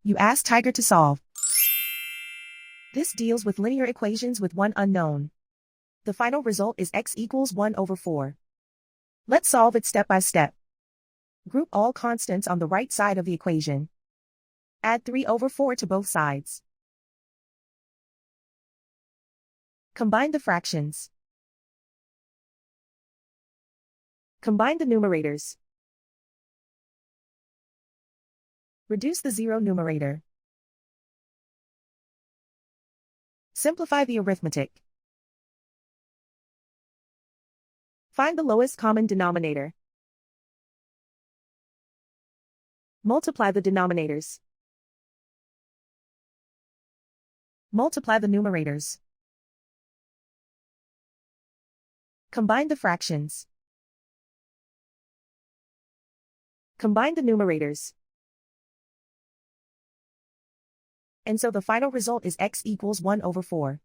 You ask Tiger to solve. This deals with linear equations with one unknown. The final result is x equals 1 over 4. Let's solve it step by step. Group all constants on the right side of the equation. Add 3 over 4 to both sides. Combine the fractions. Combine the numerators. Reduce the zero numerator. Simplify the arithmetic. Find the lowest common denominator. Multiply the denominators. Multiply the numerators. Combine the fractions. Combine the numerators. And so the final result is x equals 1 over 4.